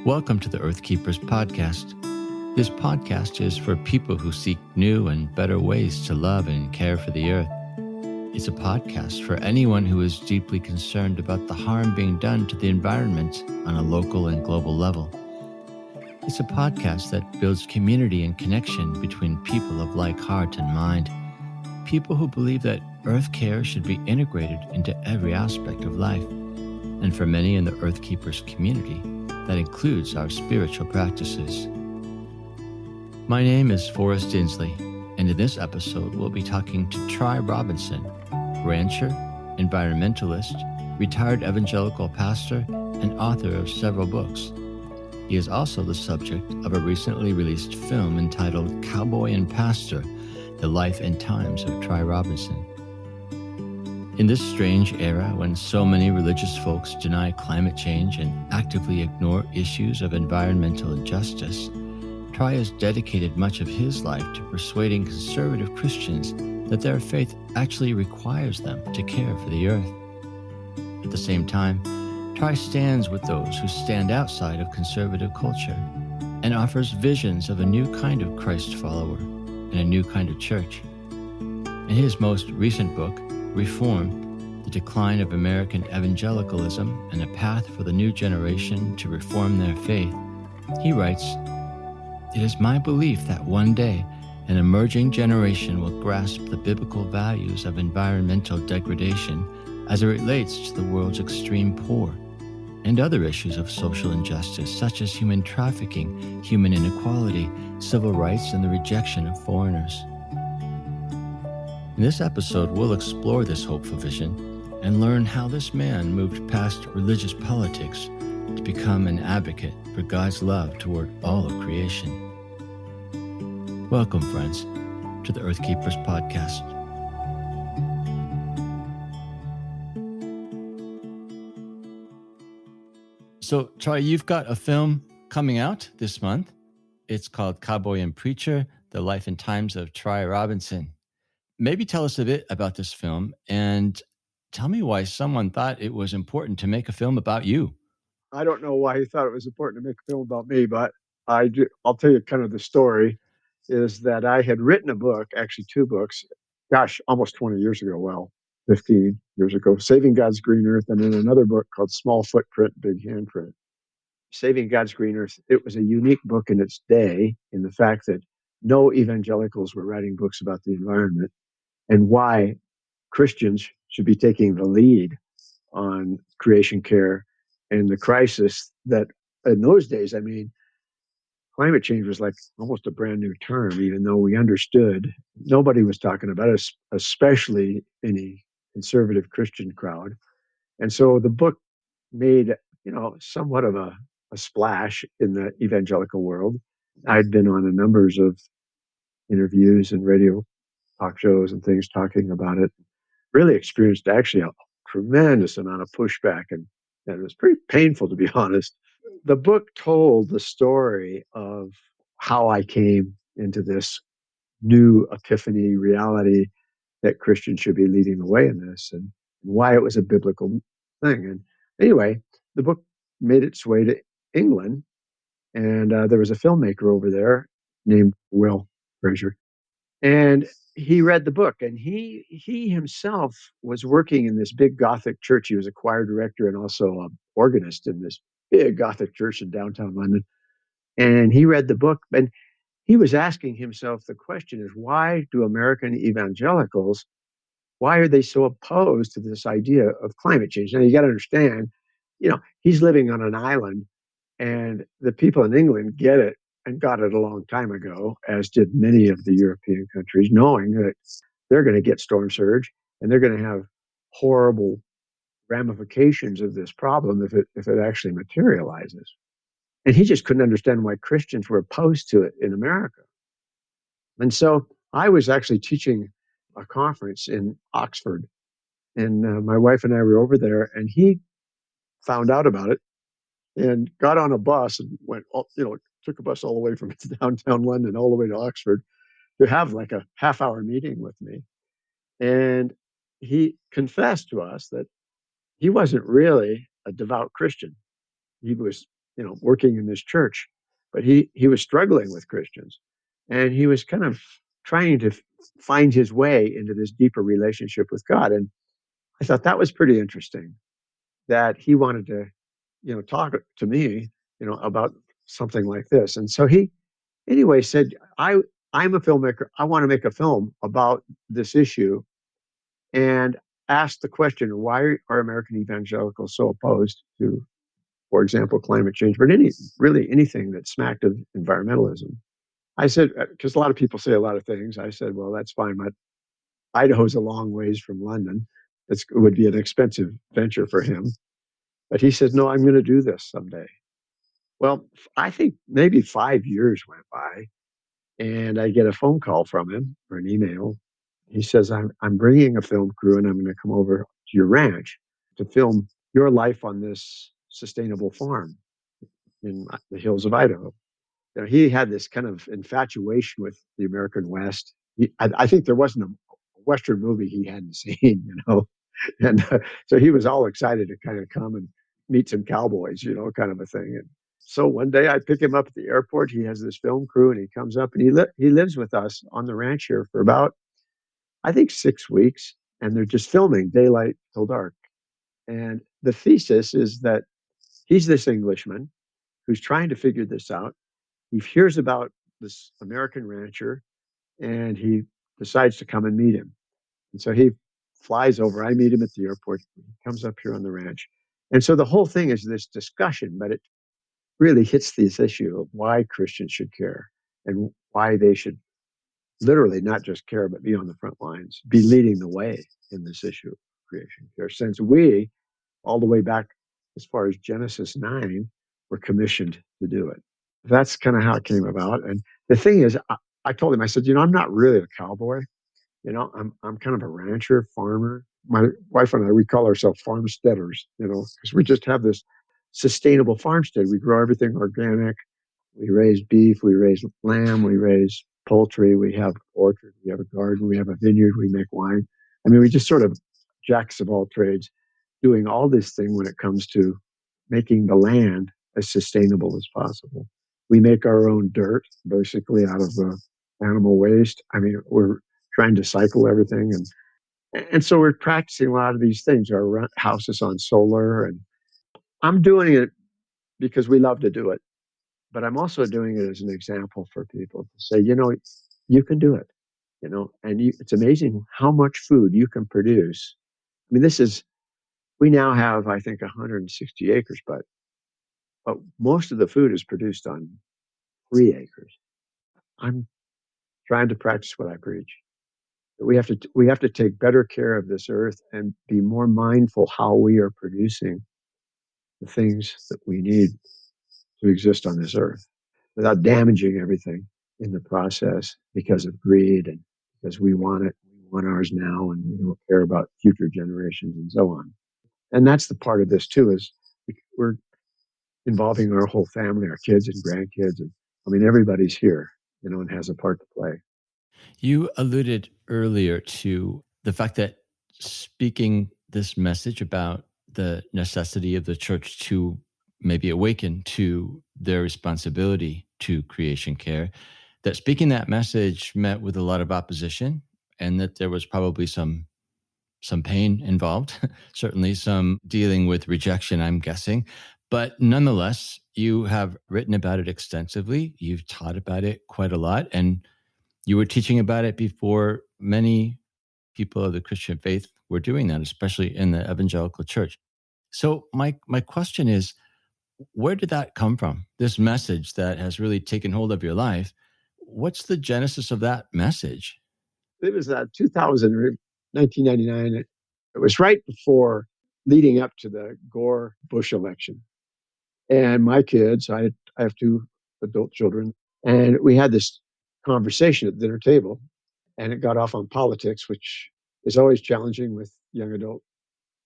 Welcome to the Earth Keepers podcast. This podcast is for people who seek new and better ways to love and care for the earth. It's a podcast for anyone who is deeply concerned about the harm being done to the environment on a local and global level. It's a podcast that builds community and connection between people of like heart and mind, people who believe that earth care should be integrated into every aspect of life. And for many in the Earth Keepers community, that includes our spiritual practices. My name is Forrest Inslee, and in this episode, we'll be talking to Tri Robinson, rancher, environmentalist, retired evangelical pastor, and author of several books. He is also the subject of a recently released film entitled Cowboy and Pastor, The Life and Times of Tri Robinson. In this strange era when so many religious folks deny climate change and actively ignore issues of environmental injustice, Tri has dedicated much of his life to persuading conservative Christians that their faith actually requires them to care for the earth. At the same time, Tri stands with those who stand outside of conservative culture and offers visions of a new kind of Christ follower and a new kind of church. In his most recent book, Reform, The Decline of American Evangelicalism and a Path for the New Generation to Reform Their Faith, he writes, "It is my belief that one day an emerging generation will grasp the biblical values of environmental degradation as it relates to the world's extreme poor and other issues of social injustice such as human trafficking, human inequality, civil rights, and the rejection of foreigners." In this episode, we'll explore this hopeful vision and learn how this man moved past religious politics to become an advocate for God's love toward all of creation. Welcome, friends, to the Earth Keepers podcast. So, Troy, you've got a film coming out this month. It's called Cowboy and Preacher, The Life and Times of Tri Robinson. Maybe tell us a bit about this film and tell me why someone thought it was important to make a film about you. I don't know why he thought it was important to make a film about me, but I'll tell you kind of the story is that I had written a book, actually two books, almost 20 years ago. Well, 15 years ago, Saving God's Green Earth, and then another book called Small Footprint, Big Handprint. Saving God's Green Earth, it was a unique book in its day in the fact that no evangelicals were writing books about the environment and why Christians should be taking the lead on creation care and the crisis that in those days, I mean, climate change was like almost a brand new term, even though we understood nobody was talking about it, especially in a conservative Christian crowd. And so the book made, somewhat of a splash in the evangelical world. I'd been on a numbers of interviews and radio talk shows and things talking about it. Really experienced actually a tremendous amount of pushback, and it was pretty painful, to be honest. The book told the story of how I came into this new epiphany reality that Christians should be leading the way in this and why it was a biblical thing. And anyway, the book made its way to England, and there was a filmmaker over there named Will Fraser. And he read the book, and he himself was working in this big Gothic church. He was a choir director and also an organist in this big Gothic church in downtown London. And he read the book, and he was asking himself the question is, why do American evangelicals, why are they so opposed to this idea of climate change? Now, you got to understand, he's living on an island, and the people in England get it and got it a long time ago, as did many of the European countries, knowing that they're going to get storm surge and they're going to have horrible ramifications of this problem if it actually materializes. And he just couldn't understand why Christians were opposed to it in America. And so I was actually teaching a conference in Oxford, and my wife and I were over there, and he found out about it and got on a bus and went, took a bus all the way from downtown London all the way to Oxford to have like a half-hour meeting with me. And he confessed to us that he wasn't really a devout Christian. He was working in this church, but he was struggling with Christians, and he was kind of trying to find his way into this deeper relationship with God. And I thought that was pretty interesting that he wanted to, talk to me, about something like this. And so he, anyway, said, I'm a filmmaker. I want to make a film about this issue, and asked the question, why are American evangelicals so opposed to, for example, climate change, but really anything that smacked of environmentalism? I said, because a lot of people say a lot of things. I said, well, that's fine, but Idaho's a long ways from London. It would be an expensive venture for him. But he says, no, I'm going to do this someday. Well, I think maybe 5 years went by, and I get a phone call from him or an email. He says, I'm bringing a film crew, and I'm going to come over to your ranch to film your life on this sustainable farm in the hills of Idaho. He had this kind of infatuation with the American West. I think there wasn't a Western movie he hadn't seen. And so he was all excited to kind of come and meet some cowboys, kind of a thing. And so one day I pick him up at the airport. He has this film crew, and he comes up, and he lives with us on the ranch here for about, I think, 6 weeks. And they're just filming daylight till dark. And the thesis is that he's this Englishman who's trying to figure this out. He hears about this American rancher, and he decides to come and meet him. And so he flies over. I meet him at the airport. He comes up here on the ranch. And so the whole thing is this discussion, but it really hits this issue of why Christians should care and why they should literally not just care, but be on the front lines, be leading the way in this issue of creation care. Since we, all the way back as far as Genesis 9, were commissioned to do it. That's kind of how it came about. And the thing is, I told him, I said, I'm not really a cowboy. I'm kind of a rancher, farmer. My wife and I, we call ourselves farmsteaders, because we just have this sustainable farmstead. We grow everything organic. We raise beef, we raise lamb, we raise poultry, we have orchard, we have a garden, we have a vineyard, we make wine. I mean, we just sort of jacks of all trades, doing all this thing when it comes to making the land as sustainable as possible. We make our own dirt, basically, out of animal waste. I mean, we're trying to cycle everything, and so we're practicing a lot of these things. Our house is on solar, and I'm doing it because we love to do it, but I'm also doing it as an example for people to say, you can do it, and it's amazing how much food you can produce. I mean, we now have, I think, 160 acres, but most of the food is produced on 3 acres. I'm trying to practice what I preach. We have to take better care of this earth and be more mindful how we are producing the things that we need to exist on this earth without damaging everything in the process because of greed and because we want it, we want ours now, and we don't care about future generations and so on. And that's the part of this too, is we're involving our whole family, our kids and grandkids, and I mean everybody's here, and has a part to play. You alluded earlier to the fact that speaking this message about the necessity of the church to maybe awaken to their responsibility to creation care, that speaking that message met with a lot of opposition, and that there was probably some pain involved, certainly some dealing with rejection, I'm guessing. But nonetheless, you have written about it extensively. You've taught about it quite a lot. And you were teaching about it before many people of the Christian faith were doing that, especially in the evangelical church. So my question is, where did that come from? This message that has really taken hold of your life. What's the genesis of that message? It was 2000 or 1999. It was right before leading up to the Gore Bush election. And my kids, I have two adult children, and we had this conversation at the dinner table, and it got off on politics, which is always challenging with young adult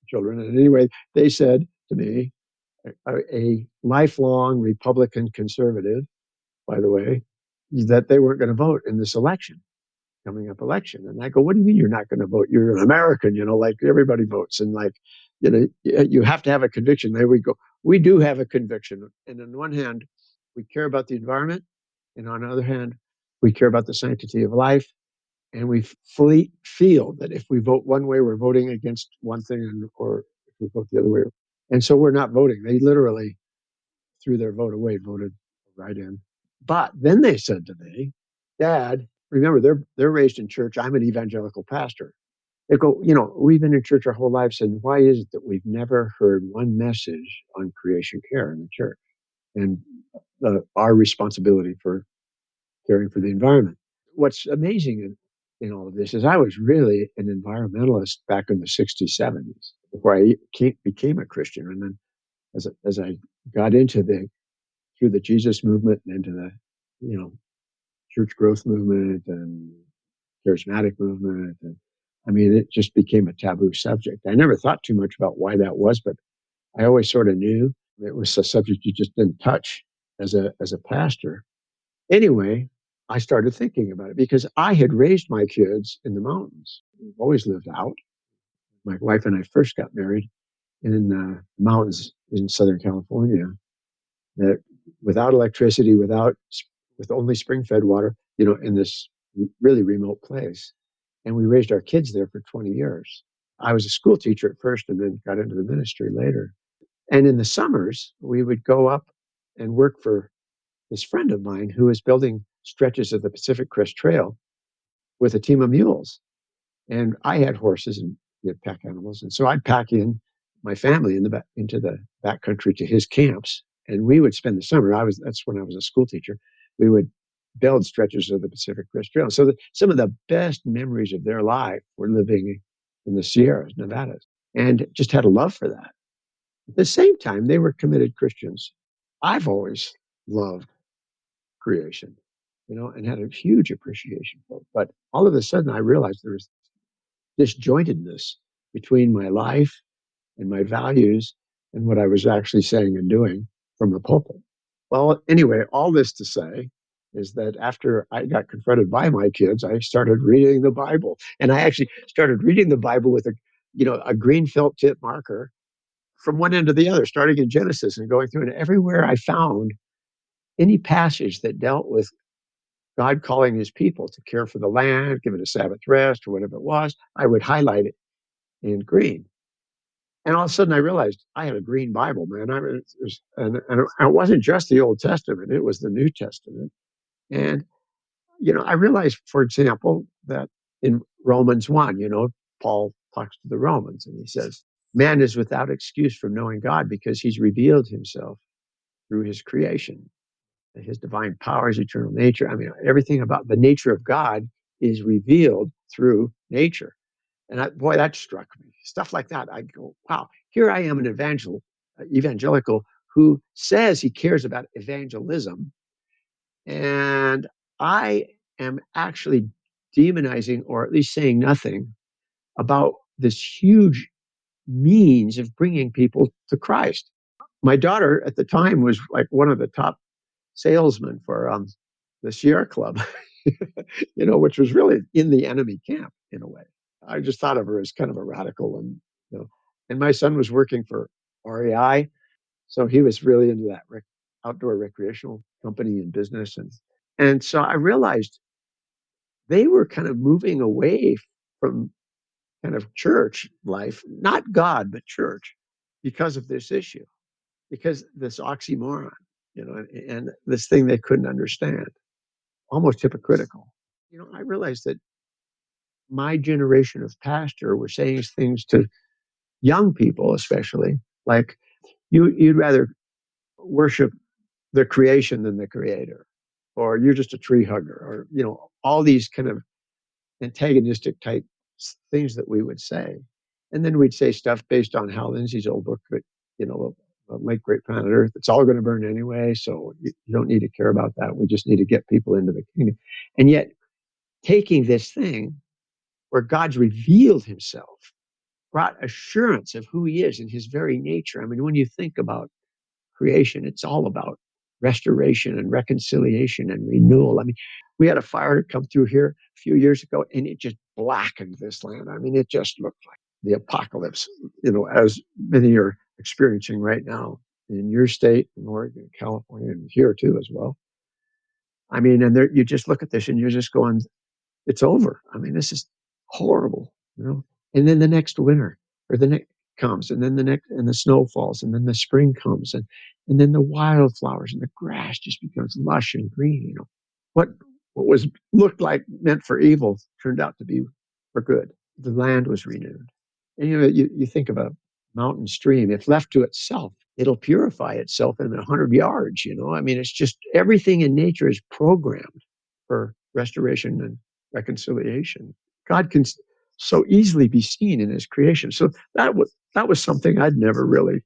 children. And anyway, they said to me, a lifelong Republican conservative, by the way, that they weren't going to vote in this election, coming up election. And I go, what do you mean you're not going to vote? You're an American, like everybody votes. And like, you have to have a conviction. There we go. we do have a conviction. And on one hand, we care about the environment. And on the other hand, we care about the sanctity of life. And we fully feel that if we vote one way, we're voting against one thing, or if we vote the other way. And so we're not voting. They literally threw their vote away, voted right in. But then they said to me, Dad, remember, they're raised in church. I'm an evangelical pastor. They go, we've been in church our whole lives, and why is it that we've never heard one message on creation care in the church and our responsibility for caring for the environment? What's amazing in all of this is I was really an environmentalist back in the 60s, 70s before I became a Christian. And then as I got through the Jesus movement and into the, church growth movement and charismatic movement. And I mean, it just became a taboo subject. I never thought too much about why that was, but I always sort of knew it was a subject you just didn't touch as a pastor. Anyway, I started thinking about it because I had raised my kids in the mountains. We've always lived out. My wife and I first got married in the mountains in Southern California, that without electricity, with only spring-fed water, in this really remote place. And we raised our kids there for 20 years. I was a school teacher at first and then got into the ministry later. And in the summers, we would go up and work for this friend of mine who was building stretches of the Pacific Crest Trail with a team of mules. And I had horses and we had pack animals. And so I'd pack in my family into the backcountry to his camps. And we would spend the summer. That's when I was a school teacher. We would build stretches of the Pacific Crest Trail. So some of the best memories of their life were living in the Sierras, Nevadas, and just had a love for that. At the same time, they were committed Christians. I've always loved creation, and had a huge appreciation for it. But all of a sudden, I realized there was disjointedness between my life and my values and what I was actually saying and doing from the pulpit. Well, anyway, all this to say is that after I got confronted by my kids, I started reading the Bible. And I actually started reading the Bible with a green felt tip marker from one end to the other, starting in Genesis and going through. And everywhere I found any passage that dealt with God calling his people to care for the land, give it a Sabbath rest, or whatever it was, I would highlight it in green. And all of a sudden, I realized I had a green Bible, man. And it wasn't just the Old Testament; it was the New Testament. And I realized, for example, that in Romans 1, Paul talks to the Romans, and he says, "Man is without excuse from knowing God because He's revealed Himself through His creation, His divine power, His eternal nature. I mean, everything about the nature of God is revealed through nature." And boy, that struck me. Stuff like that. I go, wow, here I am, an evangelical who says he cares about evangelism. And I am actually demonizing, or at least saying nothing about this huge means of bringing people to Christ. My daughter at the time was like one of the top salesmen for the Sierra Club, which was really in the enemy camp in a way. I just thought of her as kind of a radical, and my son was working for REI, so he was really into that outdoor recreational company and business, and so I realized they were kind of moving away from kind of church life, not God, but church, because of this issue, because this oxymoron, and this thing they couldn't understand, almost hypocritical. I realized that my generation of pastor were saying things to young people, especially like you'd rather worship the creation than the creator, or you're just a tree hugger, or all these kind of antagonistic type things that we would say. And then we'd say stuff based on Hal Lindsey's old book that, Late Great Planet Earth, it's all going to burn anyway, so you don't need to care about that. We just need to get people into the kingdom. And yet, taking this thing where God's revealed himself, brought assurance of who he is and his very nature. I mean, when you think about creation, it's all about restoration and reconciliation and renewal. I mean, we had a fire come through here a few years ago and it just blackened this land. I mean, it just looked like the apocalypse, as many are experiencing right now in your state, in Oregon, California, and here too as well. I mean, and there, you just look at this and you're just going, it's over. I mean, this is horrible, you know. And then the next winter or the next comes, and then the next, and the snow falls, and then the spring comes, and then the wildflowers and the grass just becomes lush and green. You know, what what was looked like meant for evil turned out to be for good. The land was renewed. And you know, you think of a mountain stream, if left to itself, it'll purify itself in 100 yards. You know, I mean, it's just everything in nature is programmed for restoration and reconciliation. God can so easily be seen in his creation. So that was something I'd never really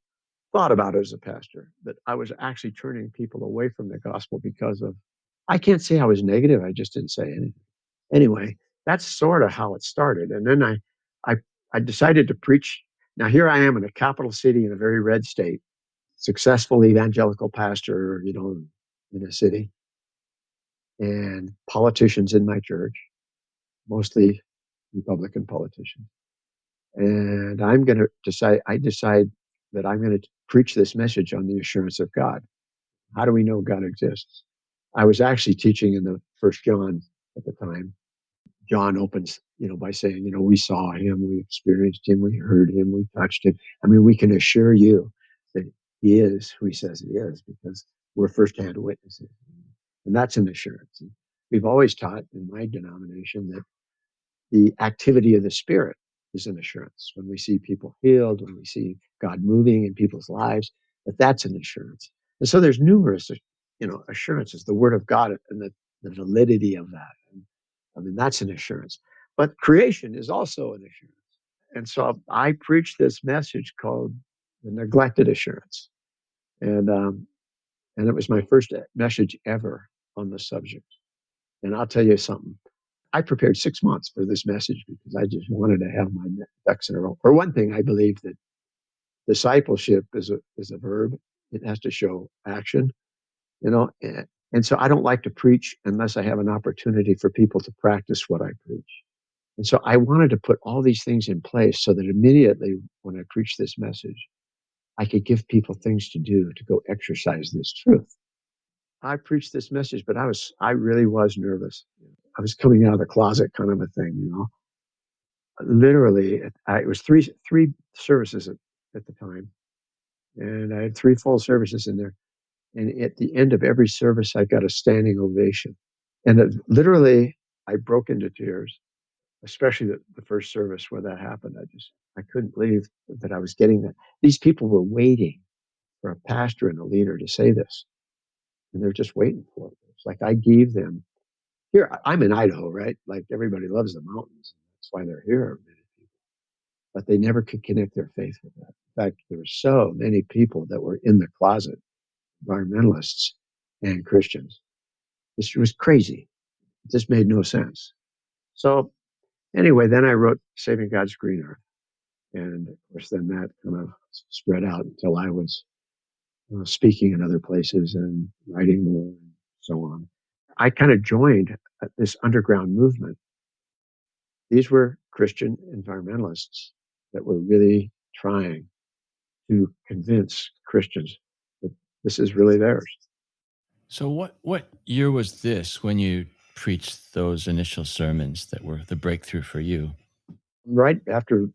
thought about as a pastor, that I was actually turning people away from the gospel because of, I can't say I was negative, I just didn't say anything. Anyway, that's sort of how it started. And then I I decided to preach. Now here I am in a capital city in a very red state, successful evangelical pastor, you know, in a city, and politicians in my church, mostly Republican politicians. And I decide that I'm going to preach this message on the assurance of God. How do we know God exists? I was actually teaching in the first John at the time. John opens, you know, by saying, you know, we saw him, we experienced him, we heard him, we touched him. I mean, we can assure you that he is who he says he is because we're firsthand witnesses. And that's an assurance. And we've always taught in my denomination that the activity of the Spirit is an assurance. When we see people healed, when we see God moving in people's lives, that's an assurance. And so there's numerous, you know, assurances. The Word of God and the validity of that. And, I mean, that's an assurance. But creation is also an assurance. And so I preached this message called the neglected assurance, and it was my first message ever on the subject. And I'll tell you something. I prepared 6 months for this message because I just wanted to have my ducks in a row. For one thing, I believe that discipleship is a verb. It has to show action, you know. And so I don't like to preach unless I have an opportunity for people to practice what I preach. And so I wanted to put all these things in place so that immediately when I preach this message, I could give people things to do to go exercise this truth. I preached this message, but I really was nervous. I was coming out of the closet kind of a thing, you know. Literally, it was three services at the time, and I had three full services in there. And at the end of every service, I got a standing ovation. And literally, I broke into tears, especially the first service where that happened. I couldn't believe that I was getting that. These people were waiting for a pastor and a leader to say this, and they're just waiting for it. It's like I gave them. Here, I'm in Idaho, right? Like everybody loves the mountains. That's why they're here. But they never could connect their faith with that. In fact, there were so many people that were in the closet, environmentalists and Christians. This was crazy. It just made no sense. So anyway, then I wrote Saving God's Green Earth. And of course, then that kind of spread out until I was speaking in other places and writing more and so on. I kind of joined this underground movement. These were Christian environmentalists that were really trying to convince Christians that this is really theirs. So what year was this when you preached those initial sermons that were the breakthrough for you? Right after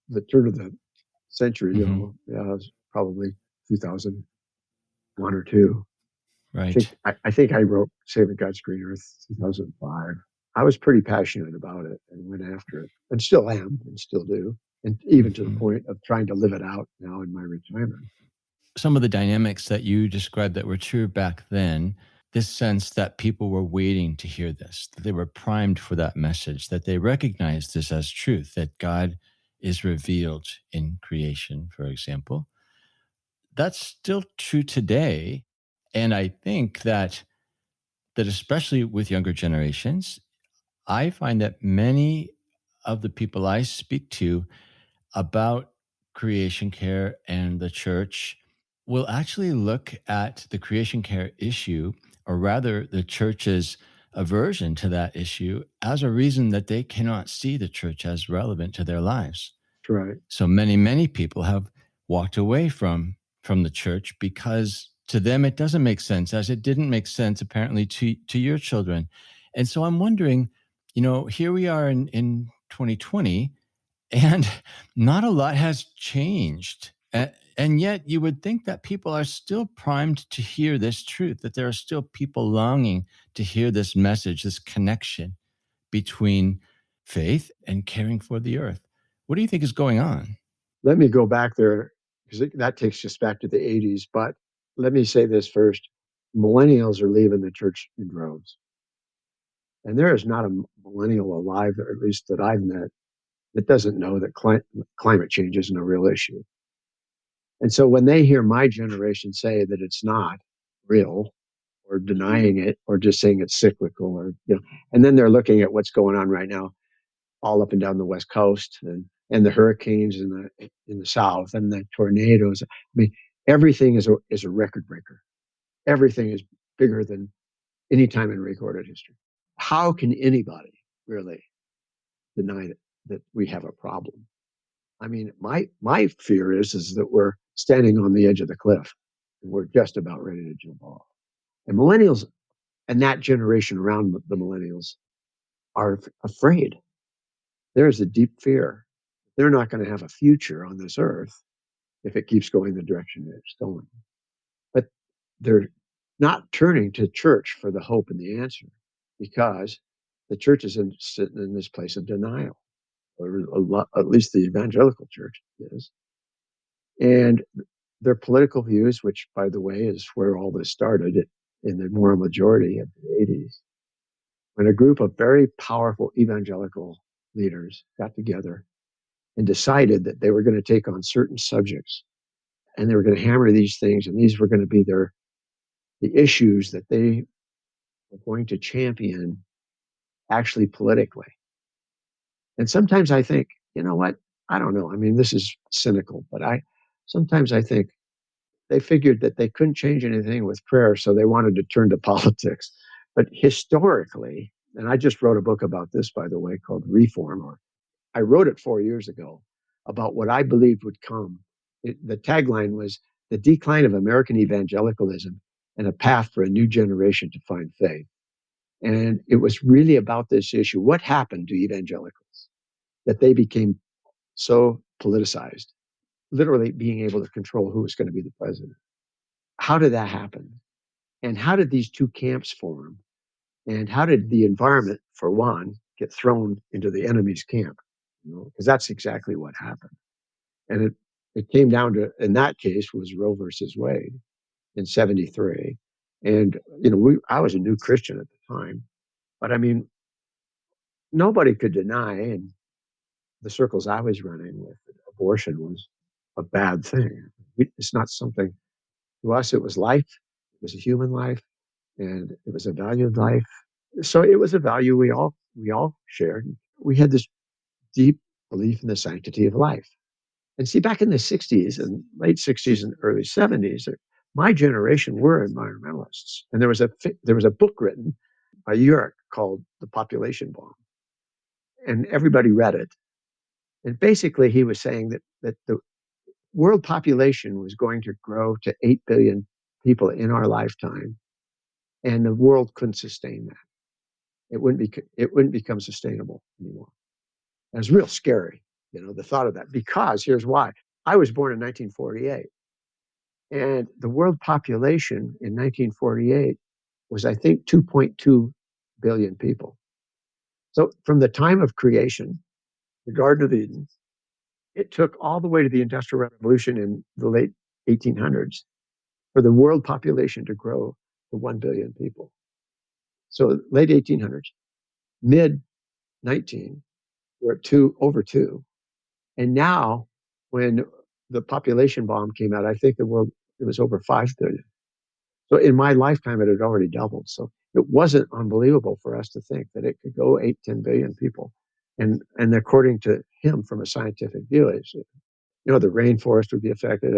the turn of the century, you Hmm. know, yeah, it was probably 2001 or two. Right. I think I wrote Saving God's Green Earth 2005. I was pretty passionate about it and went after it, and still am, and still do, and even to the Hmm. point of trying to live it out now in my retirement. Some of the dynamics that you described that were true back then, this sense that people were waiting to hear this, that they were primed for that message, that they recognized this as truth, that God is revealed in creation, for example. That's still true today. And I think that especially with younger generations, I find that many of the people I speak to about creation care and the church will actually look at the creation care issue, or rather the church's aversion to that issue, as a reason that they cannot see the church as relevant to their lives. That's right. So many people have walked away from from the church because to them it doesn't make sense, as it didn't make sense apparently to your children. And so I'm wondering, here we are in 2020, and not a lot has changed. And yet you would think that people are still primed to hear this truth, that there are still people longing to hear this message, this connection between faith and caring for the earth. What do you think is going on? Let me go back there because that takes us back to the 80s. But let me say this first. Millennials are leaving the church in droves. And there is not a millennial alive, or at least that I've met, that doesn't know that climate change isn't a real issue. And so when they hear my generation say that it's not real, or denying it, or just saying it's cyclical, and then they're looking at what's going on right now, all up and down the West Coast, and the hurricanes in the South, and the tornadoes. I mean, everything is a record breaker. Everything is bigger than any time in recorded history. How can anybody really deny that we have a problem? I mean, my fear is that we're standing on the edge of the cliff and we're just about ready to jump off. And millennials and that generation around the millennials are afraid. There is a deep fear. They're not going to have a future on this earth if it keeps going the direction that it's going. But they're not turning to church for the hope and the answer because the church is sitting in this place of denial, or at least the evangelical church is. And their political views, which, by the way, is where all this started in the moral majority of the 80s, when a group of very powerful evangelical leaders got together and decided that they were going to take on certain subjects and they were going to hammer these things, and these were going to be the issues that they were going to champion actually politically. And sometimes I think, you know what? I don't know. I mean, this is cynical, but sometimes I think they figured that they couldn't change anything with prayer, so they wanted to turn to politics. But historically, and I just wrote a book about this, by the way, called Reform, or I wrote it 4 years ago about what I believed would come. The tagline was "The Decline of American Evangelicalism and a Path for a New Generation to Find Faith." And it was really about this issue. What happened to evangelicals that they became so politicized, literally being able to control who was going to be the president? How did that happen? And how did these two camps form? And how did the environment, for one, get thrown into the enemy's camp? Because that's exactly what happened. And it came down to, in that case, was Roe versus Wade in 73. And, I was a new Christian at the time, but I mean, nobody could deny, in the circles I was running with, that abortion was a bad thing. It's not something, to us, it was life, it was a human life, and it was a valued life. So it was a value we all shared. We had this deep belief in the sanctity of life. And see, back in the 60s and late 60s and early 70s, my generation were environmentalists. And there was a book written by York called The Population Bomb. And everybody read it. And basically he was saying that the world population was going to grow to 8 billion people in our lifetime. And the world couldn't sustain that. It wouldn't become sustainable anymore. And it's real scary, the thought of that, because here's why. I was born in 1948, and the world population in 1948 was, I think, 2.2 billion people. So from the time of creation, the Garden of Eden, it took all the way to the Industrial Revolution in the late 1800s for the world population to grow to 1 billion people. So late 1800s, mid 19, we're at over 2. And now, when the population bomb came out, I think the world, it was over 5 billion. So in my lifetime, it had already doubled. So it wasn't unbelievable for us to think that it could go 8, 10 billion people. And according to him, from a scientific view, the rainforest would be affected,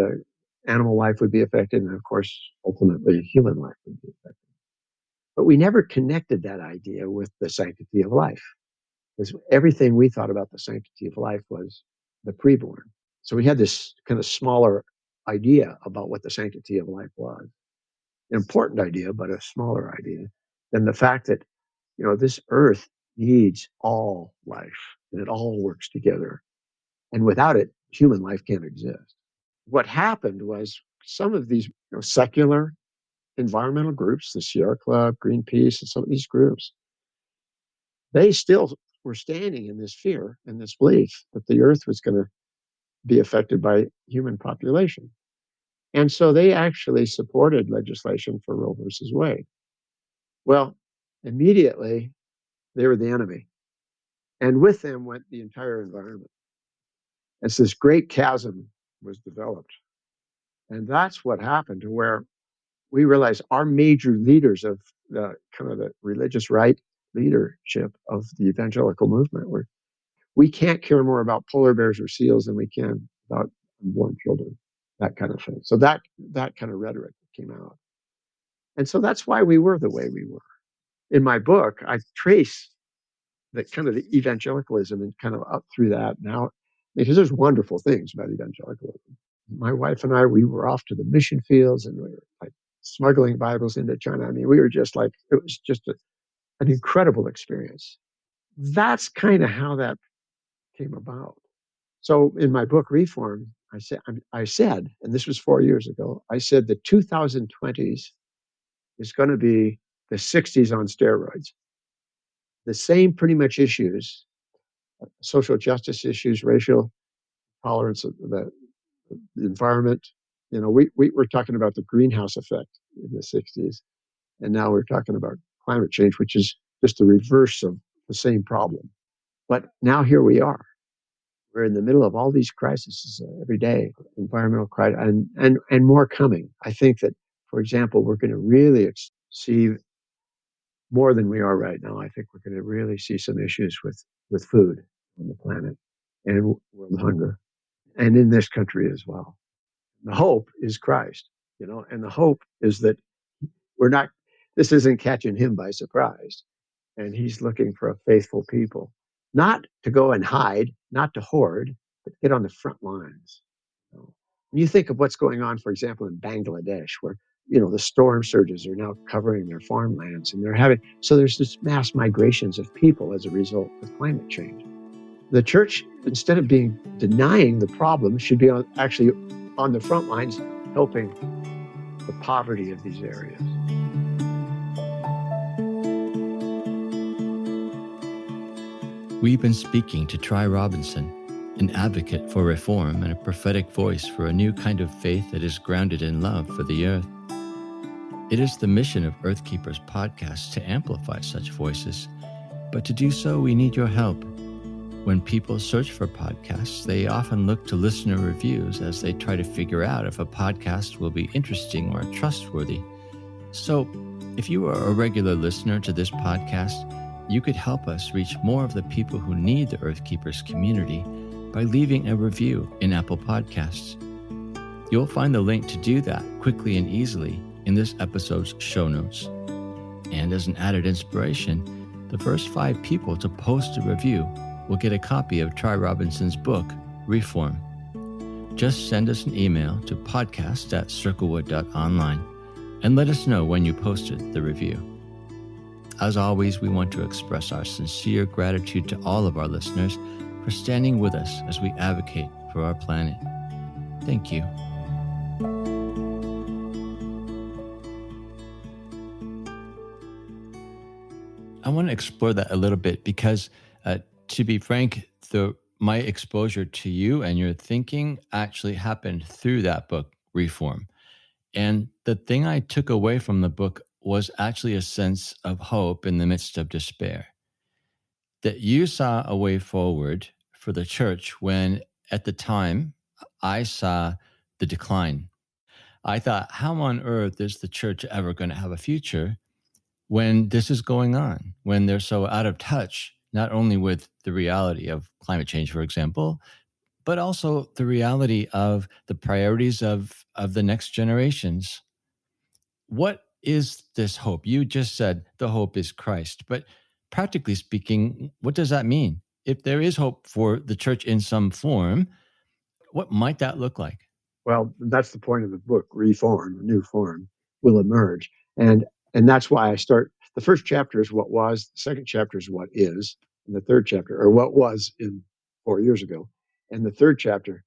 animal life would be affected, and of course, ultimately, human life would be affected. But we never connected that idea with the sanctity of life, because everything we thought about the sanctity of life was the preborn. So we had this kind of smaller idea about what the sanctity of life was. An important idea, but a smaller idea than the fact that, this earth needs all life and it all works together. And without it, human life can't exist. What happened was some of these secular environmental groups, the Sierra Club, Greenpeace, and some of these groups, they still were standing in this fear and this belief that the earth was going to be affected by human population. And so they actually supported legislation for Roe versus Wade. Well, immediately they were the enemy. And with them went the entire environment. As this great chasm was developed. And that's what happened, to where we realized our major leaders of the kind of the religious right leadership of the evangelical movement were, we can't care more about polar bears or seals than we can about unborn children, that kind of thing. So that kind of rhetoric came out. And so that's why we were the way we were. In my book, I trace the kind of the evangelicalism and kind of up through that now, because there's wonderful things about evangelicalism. My wife and I, we were off to the mission fields and we were like smuggling Bibles into China. I mean, we were just like, it was just an incredible experience. That's kind of how that came about. So in my book, Reform, I said, and this was 4 years ago, I said the 2020s is going to be the 60s on steroids. The same pretty much issues, social justice issues, racial tolerance, the environment. We were talking about the greenhouse effect in the 60s, and now we're talking about climate change, which is just the reverse of the same problem. But now here we are. We're in the middle of all these crises every day, environmental crisis, and more coming. I think that, for example, we're going to really see more than we are right now. I think we're going to really see some issues with food on the planet and world hunger, and in this country as well. The hope is Christ, and the hope is that we're not, this isn't catching him by surprise. And he's looking for a faithful people, not to go and hide, not to hoard, but to get on the front lines. When you think of what's going on, for example, in Bangladesh, where the storm surges are now covering their farmlands, and so there's this mass migrations of people as a result of climate change. The church, instead of denying the problem, should be actually on the front lines helping the poverty of these areas. We've been speaking to Tri Robinson, an advocate for reform and a prophetic voice for a new kind of faith that is grounded in love for the earth. It is the mission of Earthkeepers podcast to amplify such voices, but to do so, we need your help. When people search for podcasts, they often look to listener reviews as they try to figure out if a podcast will be interesting or trustworthy. So, if you are a regular listener to this podcast, you could help us reach more of the people who need the Earthkeepers community by leaving a review in Apple Podcasts. You'll find the link to do that quickly and easily in this episode's show notes. And as an added inspiration, the first 5 people to post a review will get a copy of Tri Robinson's book, Reform. Just send us an email to podcast@circlewood.online and let us know when you posted the review. As always, we want to express our sincere gratitude to all of our listeners for standing with us as we advocate for our planet. Thank you. I want to explore that a little bit because, to be frank, my exposure to you and your thinking actually happened through that book, Reform. And the thing I took away from the book was actually a sense of hope in the midst of despair. That you saw a way forward for the church when, at the time, I saw the decline. I thought, how on earth is the church ever going to have a future when this is going on, when they're so out of touch, not only with the reality of climate change, for example, but also the reality of the priorities of the next generations. What is this hope? You just said the hope is Christ, but practically speaking, what does that mean? If there is hope for the church in some form, what might that look like? Well, that's the point of the book. Reform, a new form will emerge, and that's why I start. The first chapter is what was. The second chapter is what is, and the third chapter, or what was in 4 years ago, and the third chapter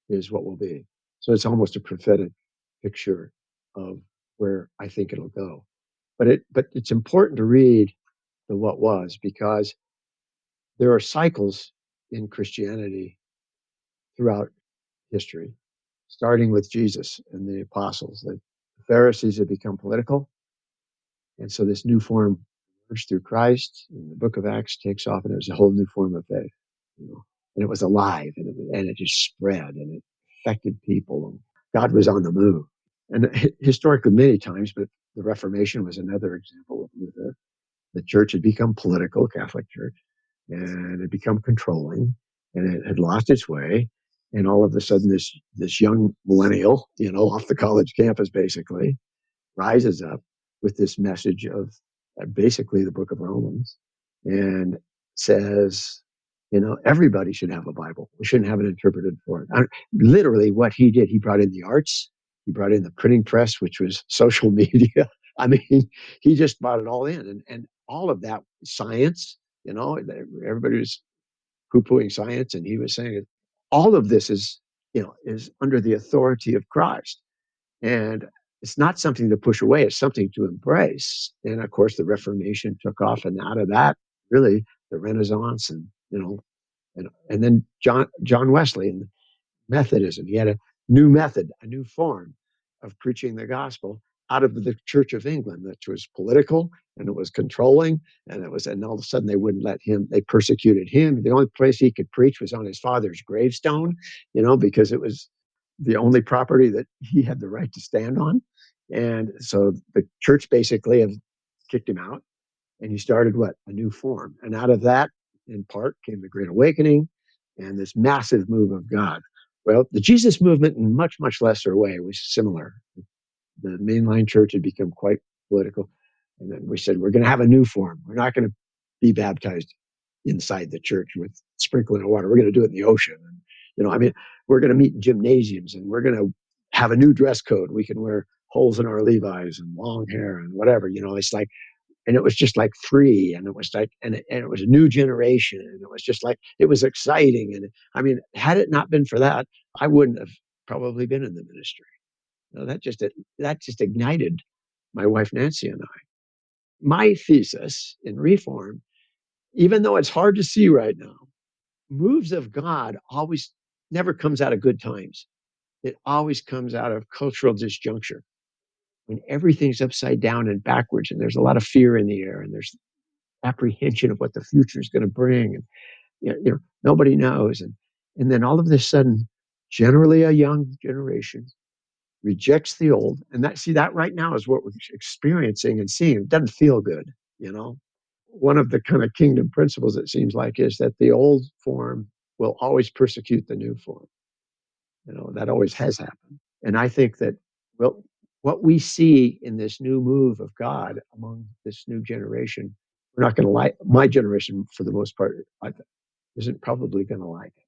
is what will be. So it's almost a prophetic picture of where I think it'll go. But it's important to read the what was, because there are cycles in Christianity throughout history, starting with Jesus and the apostles. The Pharisees had become political, and so this new form emerged through Christ. And the book of Acts takes off, and it was a whole new form of faith. You know, and it was alive, and it just spread, and it affected people. And God was on the move, and historically many times. But the Reformation was another example of Luther. The church had become political, Catholic Church, and it had become controlling, and it had lost its way. And all of a sudden, this young millennial, off the college campus, basically rises up with this message of basically the book of Romans, and says, everybody should have a Bible. We shouldn't have it interpreted for it. Literally, what he did, he brought in the arts, he brought in the printing press, which was social media. I mean, he just brought it all in, and all of that science. Everybody was poo-pooing science, and he was saying all of this is under the authority of Christ. And it's not something to push away, it's something to embrace. And of course, the Reformation took off, and out of that, really, the Renaissance, and then John Wesley and Methodism. He had a new method, a new form of preaching the gospel out of the Church of England, which was political, and it was controlling, and all of a sudden they wouldn't let him. They persecuted him. The only place he could preach was on his father's gravestone, because it was the only property that he had the right to stand on. And so the church basically have kicked him out, and he started what? A new form. And out of that, in part, came the Great Awakening and this massive move of God. Well, the Jesus movement, in much, much lesser way, was similar. The mainline church had become quite political. And then we said, we're going to have a new form. We're not going to be baptized inside the church with sprinkling of water. We're going to do it in the ocean. And, we're going to meet in gymnasiums, and we're going to have a new dress code. We can wear holes in our Levi's and long hair and whatever. It's like, and it was just like free, and it was like, and it was a new generation, and it was just like, it was exciting. And had it not been for that, I wouldn't have probably been in the ministry. That just ignited my wife Nancy and I. My thesis in Reform, even though it's hard to see right now, moves of God always never comes out of good times. It always comes out of cultural disjuncture, when everything's upside down and backwards, and there's a lot of fear in the air, and there's apprehension of what the future is going to bring, and nobody knows, and then all of a sudden, generally a young generation rejects the old, and that right now is what we're experiencing and seeing. It doesn't feel good, you know. One of the kind of kingdom principles, it seems like, is that the old form will always persecute the new form. That always has happened. And I think that, well, what we see in this new move of God among this new generation, we're not going to like. My generation, for the most part, isn't probably going to like it.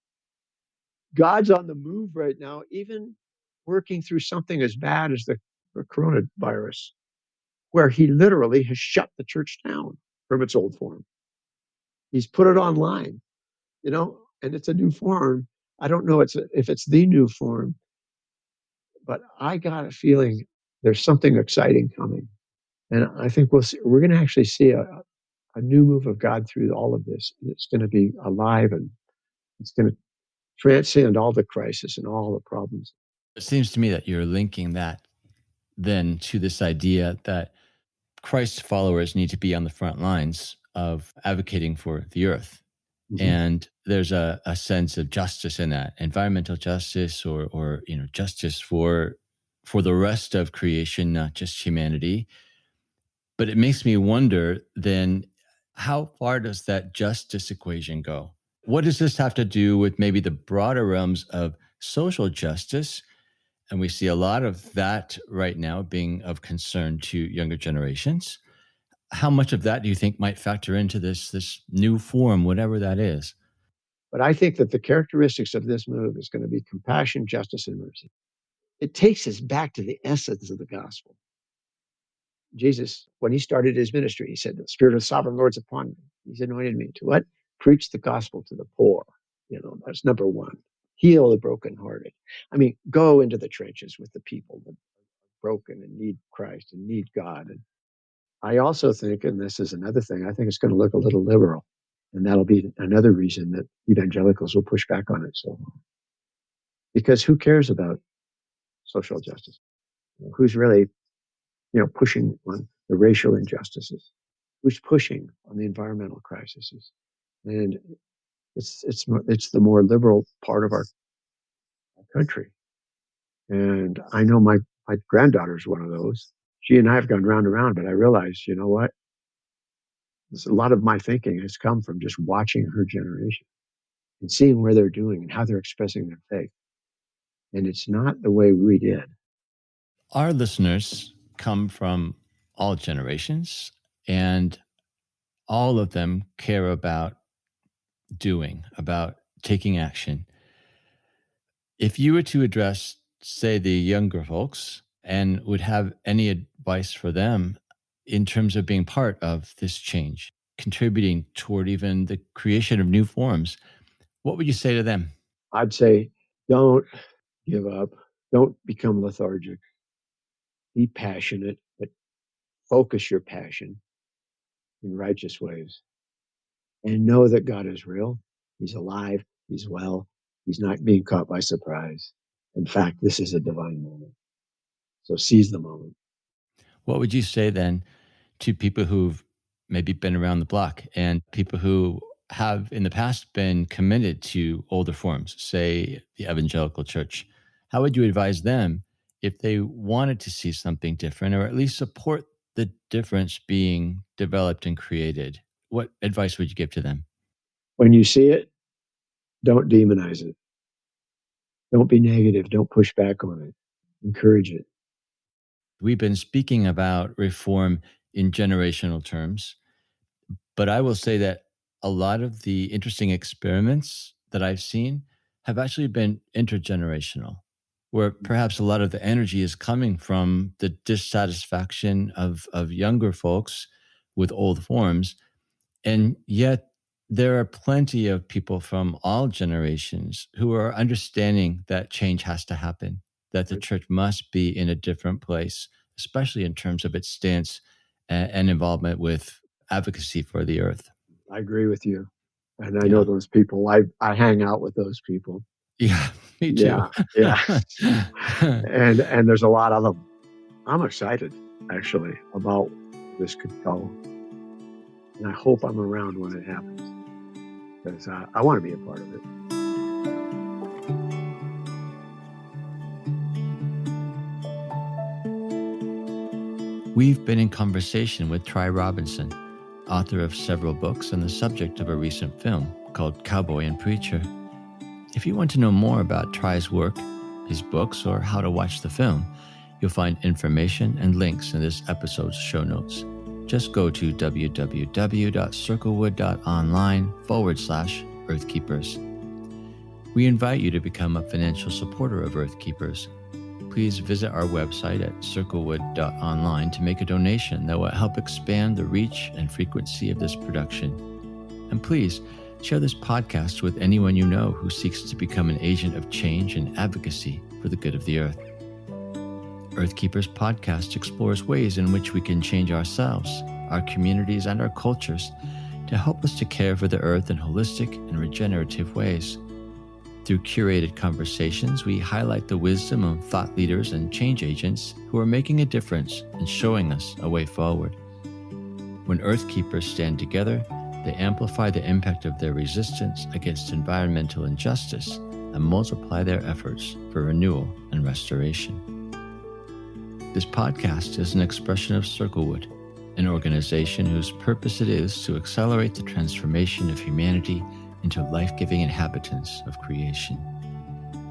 God's on the move right now, even working through something as bad as the coronavirus, where he literally has shut the church down from its old form. He's put it online, and it's a new form. I don't know if it's the new form, but I got a feeling there's something exciting coming. And I think we're going to actually see a new move of God through all of this. And it's going to be alive, and it's going to transcend all the crisis and all the problems. It seems to me that you're linking that then to this idea that Christ's followers need to be on the front lines of advocating for the earth. Mm-hmm. And there's a sense of justice in that, environmental justice, or justice for the rest of creation, not just humanity. But it makes me wonder then, how far does that justice equation go? What does this have to do with maybe the broader realms of social justice? And we see a lot of that right now being of concern to younger generations. How much of that do you think might factor into this new form, whatever that is? But I think that the characteristics of this move is going to be compassion, justice, and mercy. it takes us back to the essence of the gospel. Jesus, when he started his ministry, he said, "The Spirit of the Sovereign Lord's upon me. He's anointed me to what? Preach the gospel to the poor." That's number one. Heal the brokenhearted. I mean, go into the trenches with the people that are broken and need Christ and need God. And I also think, and this is another thing, I think it's going to look a little liberal. And that'll be another reason that evangelicals will push back on it so long. Because who cares about social justice? Who's really, pushing on the racial injustices? Who's pushing on the environmental crises? And it's the more liberal part of our country. And I know my granddaughter's one of those. She and I have gone round and round, but I realized, you know what? A lot of my thinking has come from just watching her generation and seeing where they're doing and how they're expressing their faith. And it's not the way we did. Our listeners come from all generations, and all of them care about about taking action. If you were to address, say, the younger folks and would have any advice for them in terms of being part of this change, contributing toward even the creation of new forms, what would you say to them? I'd say, don't give up. Don't become lethargic. Be passionate, but focus your passion in righteous ways. And know that God is real. He's alive. He's well. He's not being caught by surprise. In fact, this is a divine moment. So seize the moment. What would you say then to people who've maybe been around the block and people who have in the past been committed to older forms, say the evangelical church? How would you advise them if they wanted to see something different, or at least support the difference being developed and created? What advice would you give to them? When you see it, don't demonize it. Don't be negative. Don't push back on it. Encourage it. We've been speaking about reform in generational terms, but I will say that a lot of the interesting experiments that I've seen have actually been intergenerational, where perhaps a lot of the energy is coming from the dissatisfaction of younger folks with old forms. And yet there are plenty of people from all generations who are understanding that change has to happen, that the church must be in a different place, especially in terms of its stance and involvement with advocacy for the earth. I agree with you. And I know Yeah. those people. I hang out with those people. Yeah, me too. Yeah. Yeah. And there's a lot of them. I'm excited, actually, about where this could go. And I hope I'm around when it happens because I want to be a part of it. We've been in conversation with Tri Robinson, author of several books and the subject of a recent film called Cowboy and Preacher. If you want to know more about Tri's work, his books, or how to watch the film, you'll find information and links in this episode's show notes. Just go to www.circlewood.online/Earthkeepers. We invite you to become a financial supporter of Earthkeepers. Please visit our website at circlewood.online to make a donation that will help expand the reach and frequency of this production. And please share this podcast with anyone you know who seeks to become an agent of change and advocacy for the good of the earth. Earthkeepers podcast explores ways in which we can change ourselves, our communities, and our cultures to help us to care for the earth in holistic and regenerative ways. Through curated conversations, we highlight the wisdom of thought leaders and change agents who are making a difference and showing us a way forward. When Earthkeepers stand together, they amplify the impact of their resistance against environmental injustice and multiply their efforts for renewal and restoration. This podcast is an expression of Circlewood, an organization whose purpose it is to accelerate the transformation of humanity into life-giving inhabitants of creation.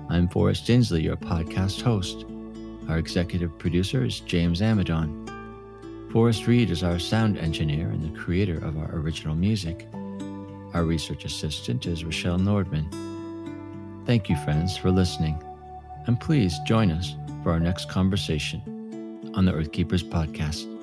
I'm Forrest Dinsley, your podcast host. Our executive producer is James Amadon. Forrest Reed is our sound engineer and the creator of our original music. Our research assistant is Rochelle Nordman. Thank you, friends, for listening. And please join us for for our next conversation on the Earth Keepers podcast.